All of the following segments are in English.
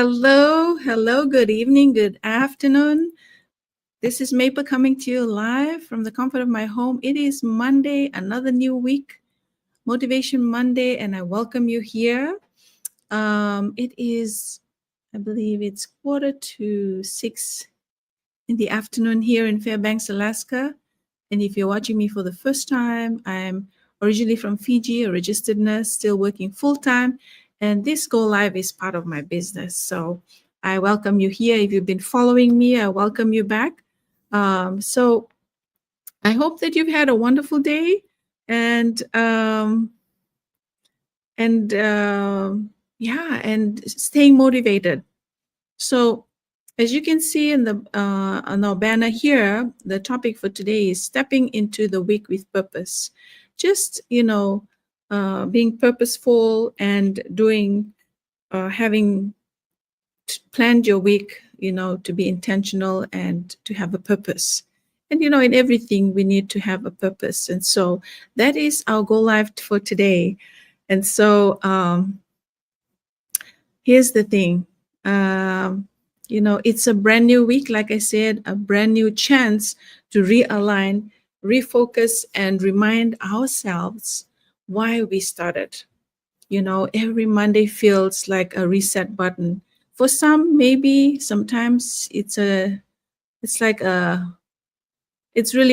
Hello, good evening, good afternoon. This is Maple coming to you live from the comfort of my home. It is Monday, another new week, Motivation Monday, and I welcome you here. It is, I believe it's 5:45 in the afternoon here in Fairbanks, Alaska. And if you're watching me for the first time, I'm originally from Fiji, a registered nurse, still working full time. And this Go Live is part of my business. So I welcome you here. If you've been following me, I welcome you back. So I hope that you've had a wonderful day and and staying motivated. So as you can see in the on our banner here, the topic for today is stepping into the week with purpose. Just being purposeful and doing, having planned your week, to be intentional and to have a purpose. And in everything we need to have a purpose. And so that is our goal life for today. And so here's the thing. It's a brand new week, like I said, a brand new chance to realign, refocus, and remind ourselves why we started. Every Monday feels like a reset button. For some, maybe sometimes it's really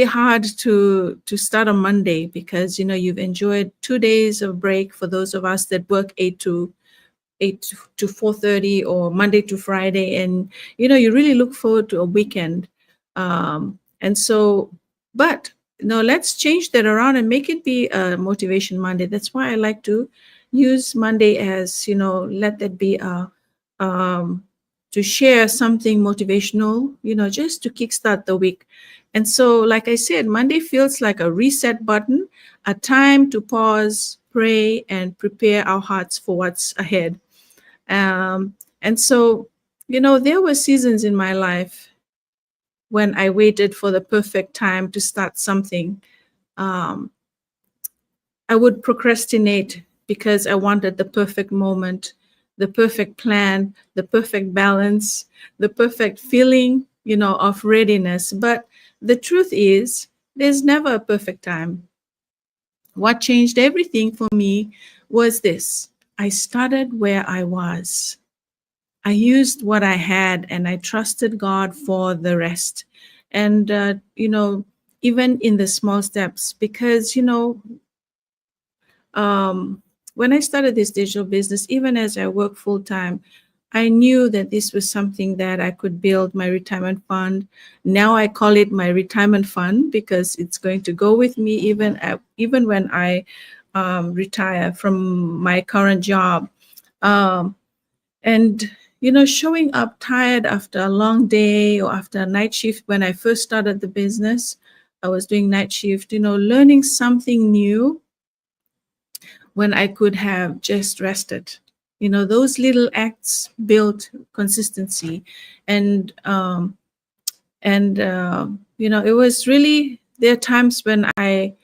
hard to start on Monday because you've enjoyed 2 days of break for those of us that work 8 to 4:30 or Monday to Friday, and you really look forward to a weekend. And so, but let's change that around and make it be a motivation Monday. That's why I like to use Monday as let that be a to share something motivational, just to kickstart the week. And so, like I said, Monday feels like a reset button, a time to pause, pray, and prepare our hearts for what's ahead. And so, there were seasons in my life when I waited for the perfect time to start something. Um, I would procrastinate because I wanted the perfect moment, the perfect plan, the perfect balance, the perfect feeling, of readiness. But the truth is, there's never a perfect time. What changed everything for me was this: I started where I was. I used what I had and I trusted God for the rest. And, even in the small steps, because, when I started this digital business, even as I work full time, I knew that this was something that I could build my retirement fund. Now I call it my retirement fund because it's going to go with me even when I retire from my current job. Um, and showing up tired after a long day or after a night shift. When I first started the business, I was doing night shift, learning something new when I could have just rested. Those little acts built consistency. And and uh, you know it was really, there are times when I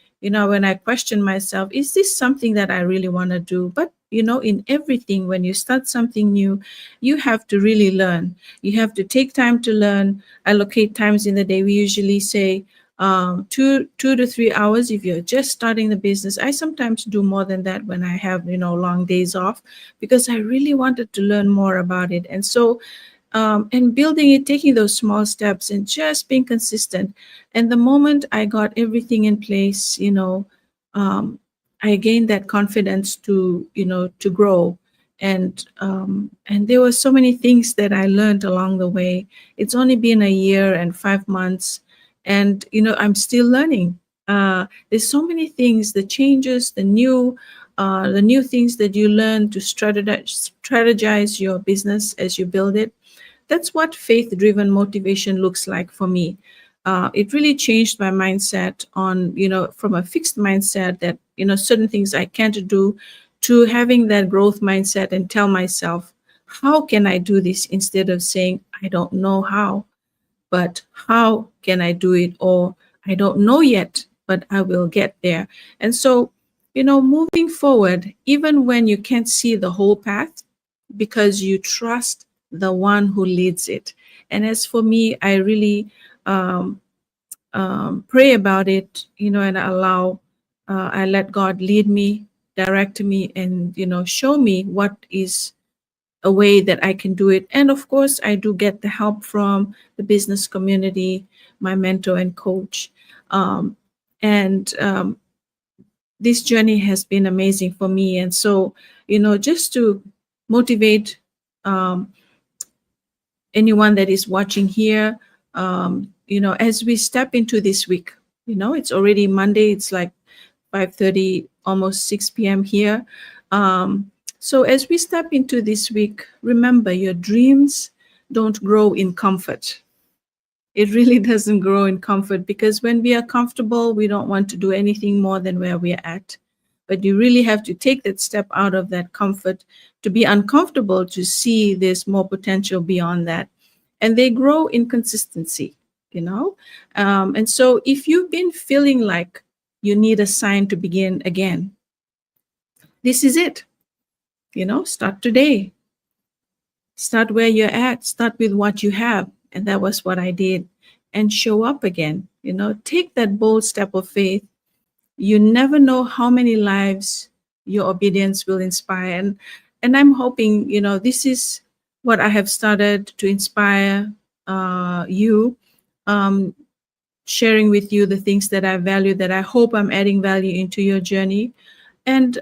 question myself, is this something that I really want to do? But in everything, when you start something new, you have to really learn. You have to take time to learn, allocate times in the day. We usually say 2 to 3 hours if you're just starting the business. I sometimes do more than that when I have long days off, because I really wanted to learn more about it. And so and building it, taking those small steps and just being consistent. And the moment I got everything in place, um, I gained that confidence to grow. And there were so many things that I learned along the way. It's only been a year and 5 months, and I'm still learning. There's so many things, the changes, the new things that you learn to strategize your business as you build it. That's what faith driven motivation looks like for me. It really changed my mindset on, from a fixed mindset that, certain things I can't do, to having that growth mindset and tell myself, how can I do this, instead of saying, I don't know how, but how can I do it? Or I don't know yet, but I will get there. And so, moving forward, even when you can't see the whole path, because you trust the one who leads it. And as for me, I really um, pray about it, and I let God lead me, direct me, and show me what is a way that I can do it. And of course, I do get the help from the business community, my mentor and coach. And this journey has been amazing for me. And so, just to motivate um, anyone that is watching here, as we step into this week, it's already Monday. It's like 5:30, almost 6 p.m. here. So as we step into this week, remember your dreams don't grow in comfort. It really doesn't grow in comfort, because when we are comfortable, we don't want to do anything more than where we are at. But you really have to take that step out of that comfort, to be uncomfortable, to see there's more potential beyond that. And they grow in consistency, you know? And so if you've been feeling like you need a sign to begin again, this is it. Start today. Start where you're at. Start with what you have. And that was what I did. And show up again. Take that bold step of faith. You never know how many lives your obedience will inspire. And I'm hoping, this is what I have started to inspire you, um, sharing with you the things that I value, that I hope I'm adding value into your journey. And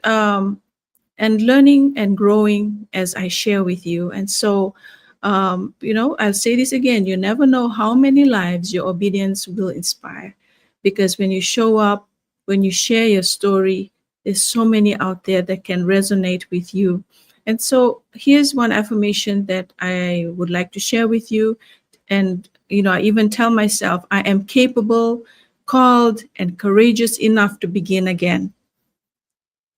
learning and growing as I share with you. And so, I'll say this again: you never know how many lives your obedience will inspire. Because when you show up, when you share your story, there's so many out there that can resonate with you. And so, here's one affirmation that I would like to share with you. And, I even tell myself, I am capable, called, and courageous enough to begin again.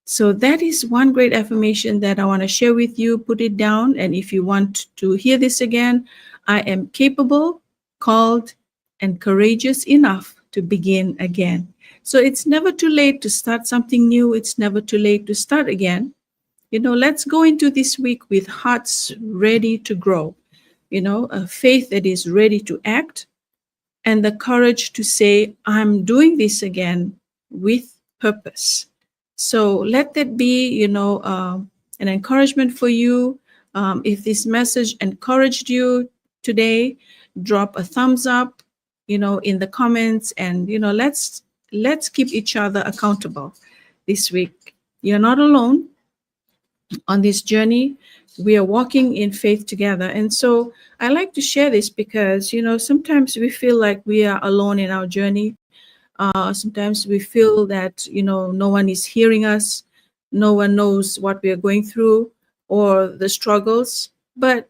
So that is one great affirmation that I want to share with you. Put it down. And if you want to hear this again, I am capable, called, and courageous enough to begin again. So it's never too late to start something new. It's never too late to start again. Let's go into this week with hearts ready to grow, a faith that is ready to act, and the courage to say, I'm doing this again with purpose. So let that be, an encouragement for you. If this message encouraged you today, drop a thumbs up, in the comments, and let's keep each other accountable this week. You're not alone on this journey. We are walking in faith together. And so I like to share this because, sometimes we feel like we are alone in our journey. Sometimes we feel that, no one is hearing us, no one knows what we are going through or the struggles. But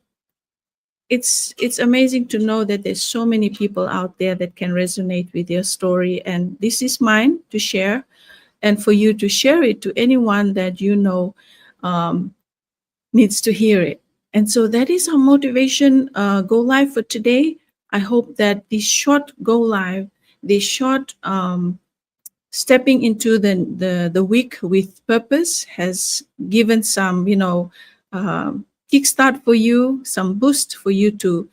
it's amazing to know that there's so many people out there that can resonate with your story. And this is mine to share, and for you to share it to anyone that um, needs to hear it. And so that is our motivation go live for today. I hope that this short go live, this short stepping into the week with purpose has given some, kickstart for you, some boost for you to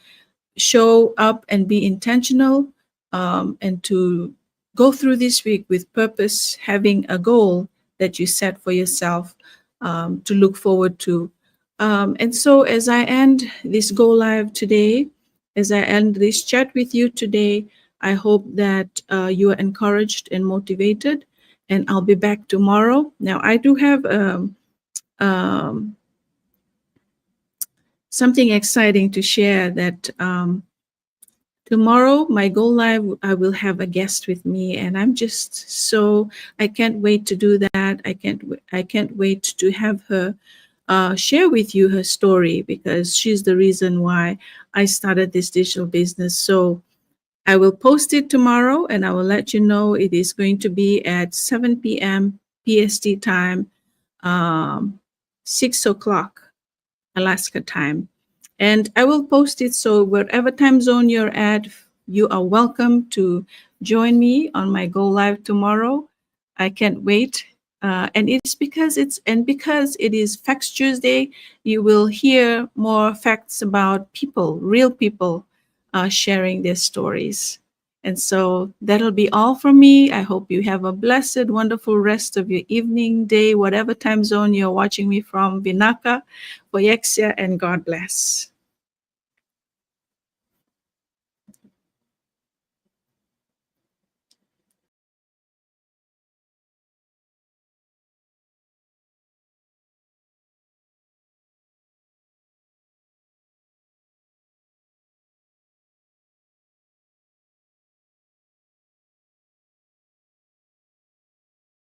show up and be intentional, and to go through this week with purpose, having a goal that you set for yourself, to look forward to. And so, as I end this go live today, as I end this chat with you today, I hope that you are encouraged and motivated. And I'll be back tomorrow. Now, I do have um, something exciting to share, that tomorrow, my go live, I will have a guest with me, and I can't wait to do that. I can't wait to have her share with you her story, because she's the reason why I started this digital business. So I will post it tomorrow, and I will let you know. It is going to be at 7 p.m. PST time, um, 6 o'clock Alaska time. And I will post it, so wherever time zone you're at, you are welcome to join me on my go live tomorrow. I can't wait Because it is Facts Tuesday, you will hear more facts about people, real people, sharing their stories. And so that'll be all from me. I hope you have a blessed, wonderful rest of your evening, day, whatever time zone you're watching me from. Vinaka, Boyexia, and God bless.